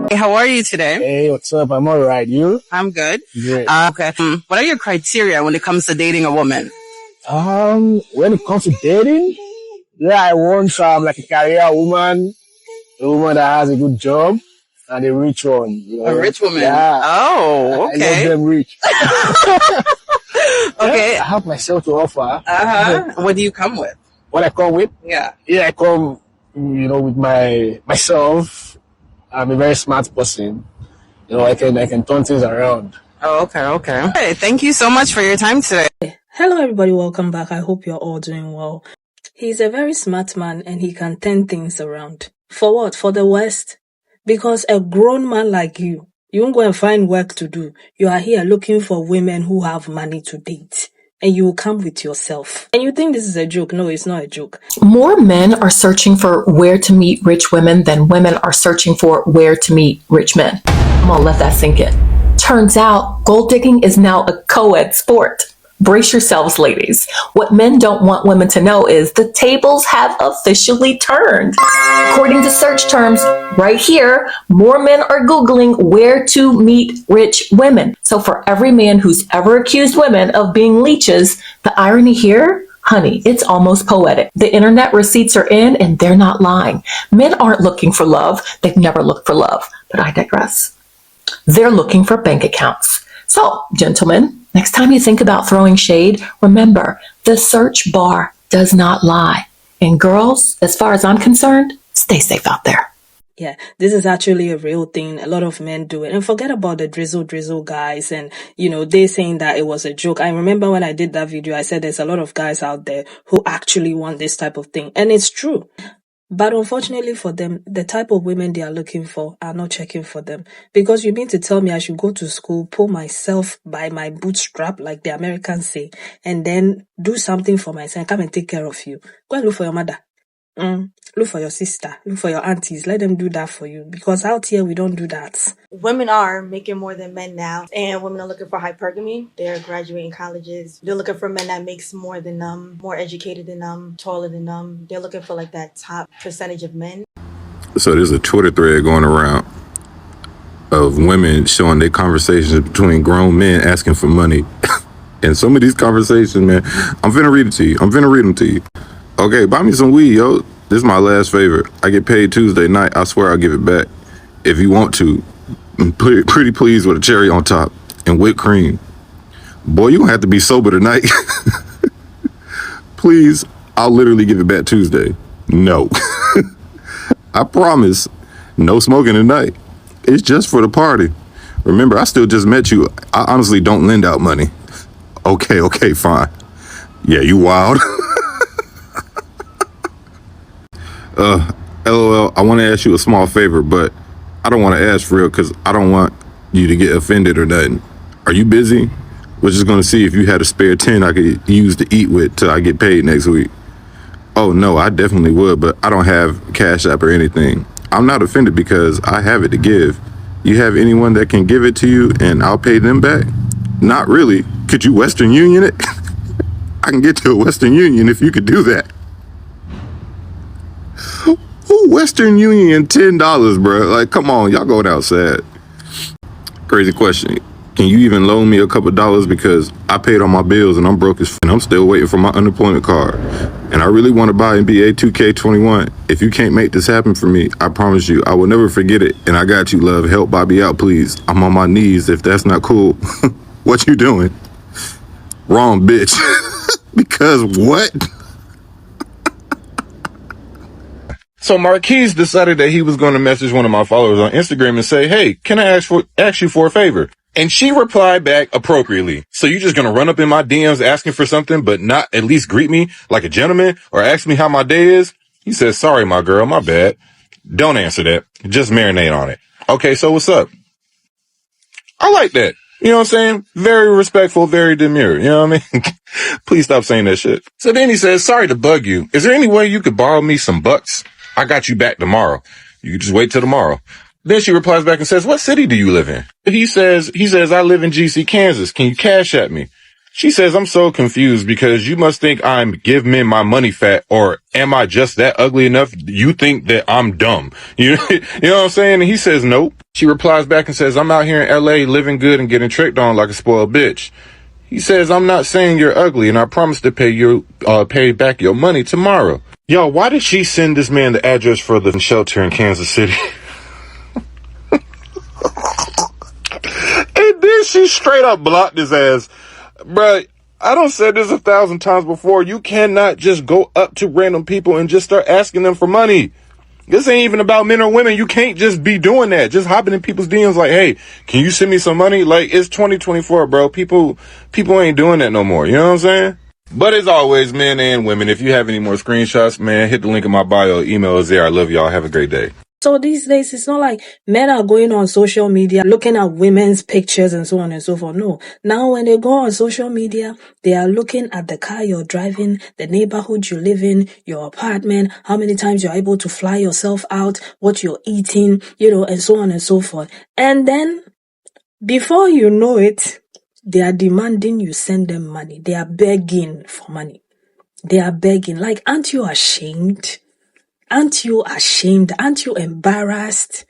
Hey, how are you today? Hey, what's up? I'm all right. You? I'm good. Great. Okay. What are your criteria when it comes to dating a woman? When it comes to dating, I want like a career woman, a woman that has a good job, and a rich one. A rich woman? Yeah. Oh, I love okay. them rich. Okay. Yeah, I have myself to offer. What do you come with? What I come with? Yeah. I come, with myself. I'm a very smart person. I can turn things around. Oh, okay. Hey, thank you so much for your time today. Hello everybody, welcome back. I hope you're all doing well. He's a very smart man and he can turn things around. For what? For the West? Because a grown man like you won't go and find work to do. You are here looking for women who have money to date. And you will come with yourself. And you think this is a joke. No, it's not a joke. More men are searching for where to meet rich women than women are searching for where to meet rich men. I'm gonna let that sink in. Turns out gold digging is now a co-ed sport. Brace yourselves, ladies. What men don't want women to know is the tables have officially turned. According to search terms right here, more men are Googling where to meet rich women. So for every man who's ever accused women of being leeches, the irony here, honey, it's almost poetic. The internet receipts are in and they're not lying. Men aren't looking for love. They've never looked for love. But I digress. They're looking for bank accounts. So, gentlemen, next time you think about throwing shade, remember, the search bar does not lie. And girls, as far as I'm concerned, stay safe out there. Yeah, this is actually a real thing. A lot of men do it. And forget about the drizzle guys and, they saying that it was a joke. I remember when I did that video, I said there's a lot of guys out there who actually want this type of thing. And it's true. But unfortunately for them, the type of women they are looking for are not checking for them. Because you mean to tell me I should go to school, pull myself by my bootstrap, like the Americans say, and then do something for myself, come and take care of you. Go and look for your mother. Look for your sister. Look for your aunties. Let them do that for you. Because out here, we don't do that. Women are making more than men now. And women are looking for hypergamy. They're graduating colleges. They're looking for men that makes more than them, more educated than them, taller than them. They're looking for like that top percentage of men. So there's a Twitter thread going around of women showing their conversations between grown men asking for money. And some of these conversations, man, I'm finna read them to you. Okay, buy me some weed, yo. This is my last favor. I get paid Tuesday night. I swear I'll give it back. If you want to, pretty please with a cherry on top and whipped cream. Boy, you gonna have to be sober tonight. Please, I'll literally give it back Tuesday. No. I promise, no smoking tonight. It's just for the party. Remember, I still just met you. I honestly don't lend out money. Okay, fine. Yeah, you wild. LOL, I want to ask you a small favor, but I don't want to ask for real because I don't want you to get offended or nothing. Are you busy? We're just going to see if you had a spare 10 I could use to eat with till I get paid next week. Oh, no, I definitely would, but I don't have Cash App or anything. I'm not offended because I have it to give. You have anyone that can give it to you and I'll pay them back? Not really. Could you Western Union it? I can get to a Western Union if you could do that. Who Western Union $10, bro? Like, come on, y'all going outside. Crazy question. Can you even loan me a couple dollars because I paid all my bills and I'm broke as f***, and I'm still waiting for my unemployment card. And I really want to buy NBA 2K21. If you can't make this happen for me, I promise you, I will never forget it. And I got you, love. Help Bobby out, please. I'm on my knees if that's not cool. What you doing? Wrong, bitch. Because what? So Marquise decided that he was going to message one of my followers on Instagram and say, hey, can I ask you for a favor? And she replied back appropriately. So you just going to run up in my DMs asking for something, but not at least greet me like a gentleman or ask me how my day is? He says, sorry, my girl, my bad. Don't answer that. Just marinate on it. Okay, so what's up? I like that. You know what I'm saying? Very respectful, very demure. You know what I mean? Please stop saying that shit. So then he says, sorry to bug you. Is there any way you could borrow me some bucks? I got you back tomorrow. You can just wait till tomorrow. Then she replies back and says, what city do you live in? He says, I live in GC, Kansas. Can you cash at me? She says, I'm so confused because you must think I'm give men my money fat, or am I just that ugly enough? You think that I'm dumb. You know what I'm saying? And he says, nope. She replies back and says, I'm out here in LA living good and getting tricked on like a spoiled bitch. He says, I'm not saying you're ugly and I promise to pay back your money tomorrow. Yo, why did she send this man the address for the shelter in Kansas City? And then she straight up blocked his ass. Bruh, I done said this 1,000 times before. You cannot just go up to random people and just start asking them for money. This ain't even about men or women. You can't just be doing that. Just hopping in people's DMs like, hey, can you send me some money? Like, it's 2024, bro. People ain't doing that no more. You know what I'm saying? But as always, men and women, if you have any more screenshots, man, hit the link in my bio. Email is there. I love y'all. Have a great day. So these days, it's not like men are going on social media, looking at women's pictures and so on and so forth. No. Now, when they go on social media, they are looking at the car you're driving, the neighborhood you live in, your apartment, how many times you're able to fly yourself out, what you're eating, and so on and so forth. And then, before you know it, they are demanding you send them money. They are begging for money. They are begging. Like, aren't you ashamed? Aren't you ashamed? Aren't you embarrassed?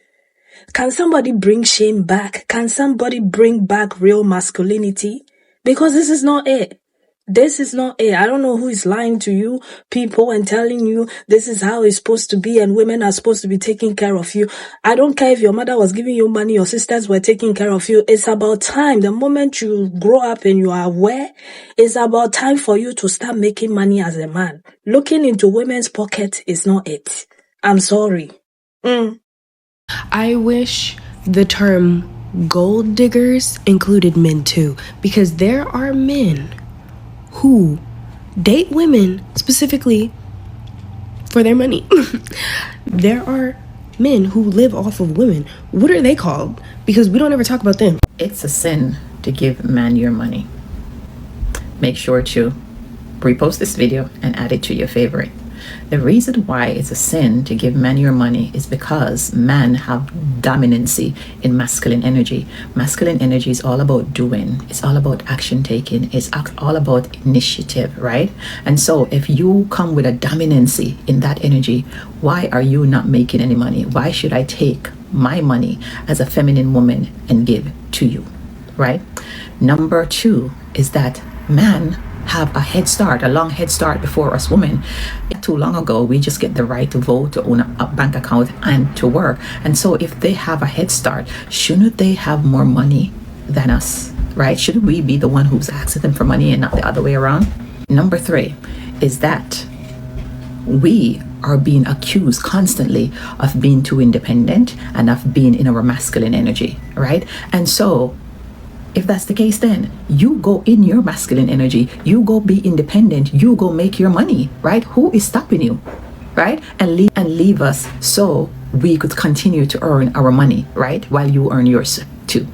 Can somebody bring shame back? Can somebody bring back real masculinity? Because this is not it. This is not it. I don't know who is lying to you, people, and telling you this is how it's supposed to be and women are supposed to be taking care of you. I don't care if your mother was giving you money, your sisters were taking care of you. It's about time. The moment you grow up and you are aware, it's about time for you to start making money as a man. Looking into women's pocket is not it. I'm sorry. I wish the term gold diggers included men too, because there are men who date women specifically for their money. There are men who live off of women. What are they called? Because we don't ever talk about them. It's a sin to give man your money. Make sure to repost this video and add it to your favorite. The reason why it's a sin to give men your money is because men have dominancy in masculine energy. Masculine energy is all about doing. It's all about action taking. It's all about initiative, right? And so if you come with a dominancy in that energy, why are you not making any money? Why should I take my money as a feminine woman and give to you, right? Number two is that man have a head start, a long head start before us women. Too long ago, we just get the right to vote, to own a bank account, and to work. And so if they have a head start, shouldn't they have more money than us, right? Shouldn't we be the one who's asking them for money and not the other way around? Number three is that we are being accused constantly of being too independent and of being in our masculine energy, right? And so if that's the case, then you go in your masculine energy, you go be independent, you go make your money, right? Who is stopping you, right? And leave us so we could continue to earn our money, right? While you earn yours too.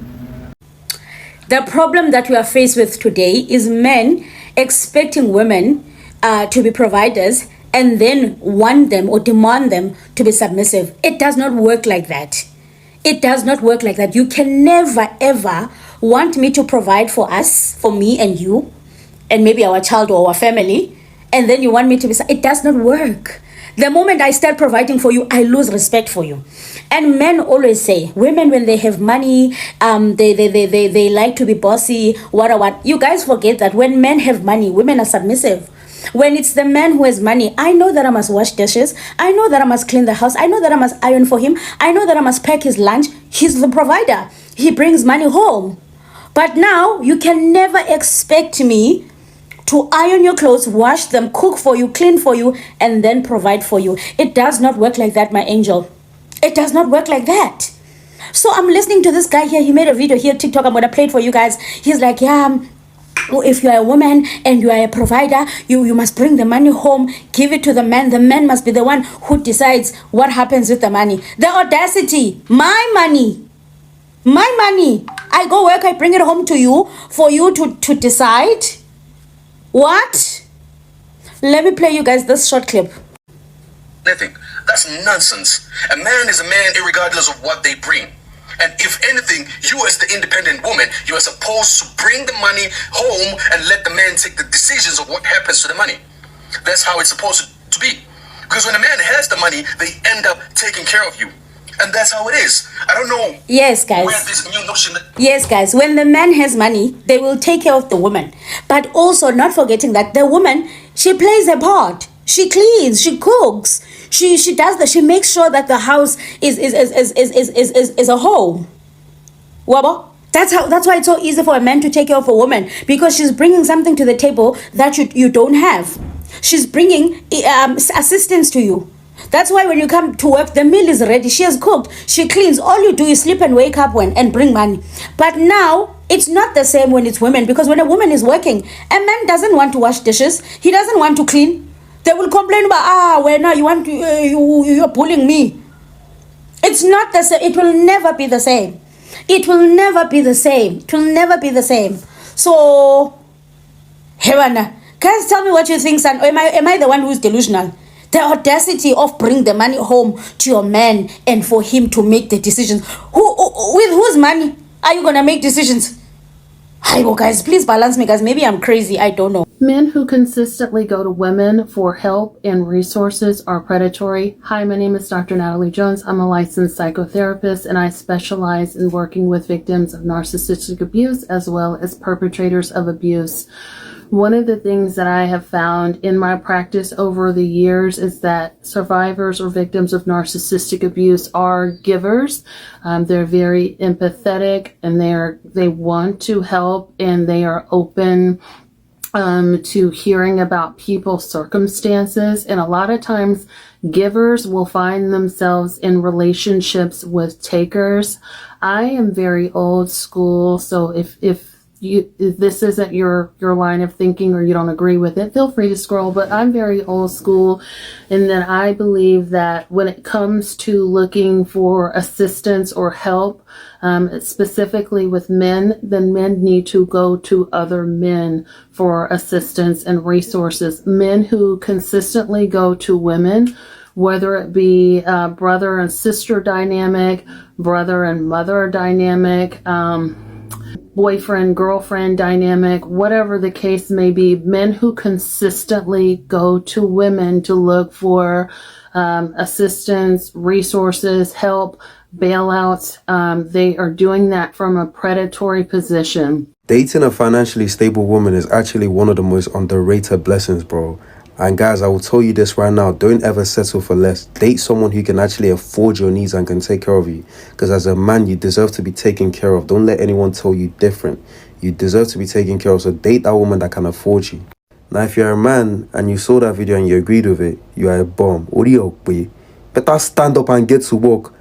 The problem that we are faced with today is men expecting women to be providers and then want them or demand them to be submissive. It does not work like that. It does not work like that. You can never, ever want me to provide for us, for me and you, and maybe our child or our family, and then you want me to be... It does not work. The moment I start providing for you, I lose respect for you. And men always say, women, when they have money, they like to be bossy, what. You guys forget that when men have money, women are submissive. When it's the man who has money, I know that I must wash dishes. I know that I must clean the house. I know that I must iron for him. I know that I must pack his lunch. He's the provider. He brings money home. But now you can never expect me to iron your clothes, wash them, cook for you, clean for you, and then provide for you. It does not work like that, my angel. It does not work like that. So I'm listening to this guy here. He made a video here, TikTok. I'm going to play it for you guys. He's like, yeah, if you are a woman and you are a provider, you must bring the money home, give it to the man. The man must be the one who decides what happens with the money. The audacity, my money. I go work, I bring it home to you for you to decide. What? Let me play you guys this short clip. Nothing. That's nonsense. A man is a man irregardless of what they bring. And if anything, you as the independent woman, you are supposed to bring the money home and let the man take the decisions of what happens to the money. That's how it's supposed to be. Because when a man has the money, they end up taking care of you. And that's how it is. I don't know. Yes, guys. Where this new notion. Yes, guys. When the man has money, they will take care of the woman. But also not forgetting that the woman, she plays a part. She cleans, she cooks, she does that. She makes sure that the house is a home. Wabo? That's why it's so easy for a man to take care of a woman, because she's bringing something to the table that you don't have. She's bringing assistance to you. That's why when you come to work, the meal is ready. She has cooked. She cleans. All you do is sleep and wake up and bring money. But now it's not the same when it's women, because when a woman is working, a man doesn't want to wash dishes. He doesn't want to clean. They will complain about well now you want to you're pulling me. It's not the same. It will never be the same. It will never be the same. It will never be the same. So, Hewana, guys, tell me what you think, son. Am I the one who's delusional? The audacity of bring the money home to your man and for him to make the decisions. With whose money are you gonna make decisions? Hi, guys, please balance me, guys. Maybe I'm crazy. I don't know. Men who consistently go to women for help and resources are predatory. Hi, my name is Dr. Natalie Jones. I'm a licensed psychotherapist, and I specialize in working with victims of narcissistic abuse as well as perpetrators of abuse. One of the things that I have found in my practice over the years is that survivors or victims of narcissistic abuse are givers. They're very empathetic, and they want to help, and they are open to hearing about people's circumstances. And a lot of times givers will find themselves in relationships with takers. I am very old school, so if this isn't your line of thinking or you don't agree with it, feel free to scroll, but I'm very old school. And then I believe that when it comes to looking for assistance or help, specifically with men, then men need to go to other men for assistance and resources. Men who consistently go to women, whether it be brother and sister dynamic, brother and mother dynamic, boyfriend, girlfriend dynamic, whatever the case may be, men who consistently go to women to look for assistance, resources, help, bailouts, they are doing that from a predatory position. Dating a financially stable woman is actually one of the most underrated blessings, bro. And guys, I will tell you this right now, don't ever settle for less. Date someone who can actually afford your needs and can take care of you. Because as a man, you deserve to be taken care of. Don't let anyone tell you different. You deserve to be taken care of, so date that woman that can afford you. Now, if you're a man and you saw that video and you agreed with it, you are a bum. Better stand up and get to work.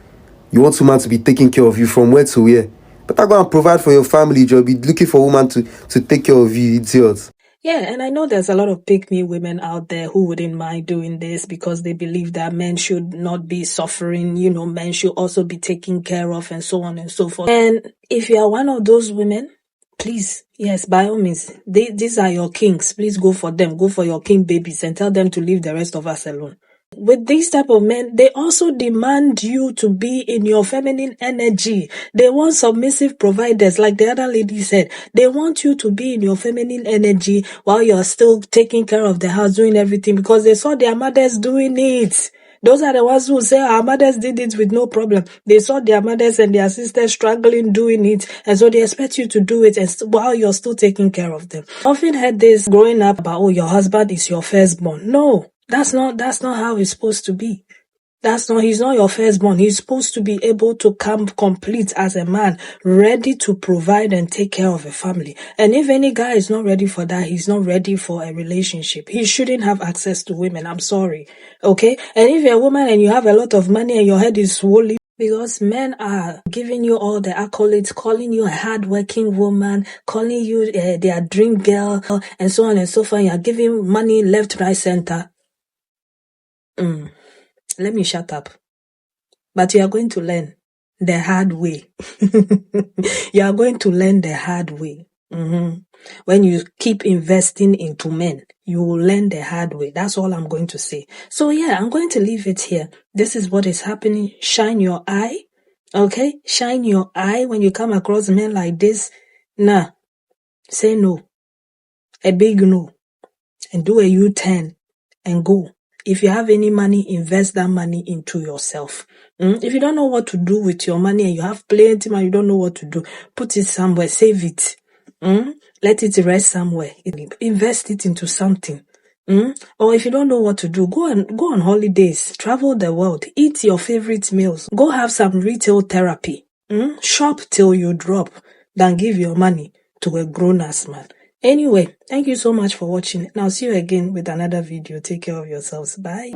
You want someone to be taking care of you from where to where? Better go and provide for your family, you'll be looking for a woman to take care of you, idiot. Yeah, and I know there's a lot of pick-me women out there who wouldn't mind doing this because they believe that men should not be suffering, men should also be taken care of and so on and so forth. And if you are one of those women, please, yes, by all means, these are your kings. Please go for them. Go for your king babies and tell them to leave the rest of us alone. With these type of men, they also demand you to be in your feminine energy. They want submissive providers, like the other lady said. They want you to be in your feminine energy while you're still taking care of the house, doing everything, because they saw their mothers doing it. Those are the ones who say our mothers did it with no problem. They saw their mothers and their sisters struggling doing it, and so they expect you to do it while you're still taking care of them. I often heard this growing up about, your husband is your firstborn. No. That's not how it's supposed to be. He's not your firstborn. He's supposed to be able to come complete as a man, ready to provide and take care of a family. And if any guy is not ready for that, he's not ready for a relationship. He shouldn't have access to women. I'm sorry. Okay? And if you're a woman and you have a lot of money and your head is swollen, because men are giving you all the accolades, calling you a hard-working woman, calling you their dream girl, and so on and so forth. You're giving money left, right, center. Let me shut up. But you are going to learn the hard way. You are going to learn the hard way. When you keep investing into men, you will learn the hard way. That's all I'm going to say. So yeah, I'm going to leave it here. This is what is happening. Shine your eye. Okay? Shine your eye when you come across men like this. Nah. Say no. A big no. And do a U-turn and go. If you have any money, invest that money into yourself. If you don't know what to do with your money and you have plenty money, you don't know what to do, put it somewhere, save it. Let it rest somewhere. Invest it into something. Or if you don't know what to do, go on holidays, travel the world, eat your favorite meals, go have some retail therapy. Shop till you drop, than give your money to a grown-ass man. Anyway, thank you so much for watching, and I'll see you again with another video. Take care of yourselves. Bye.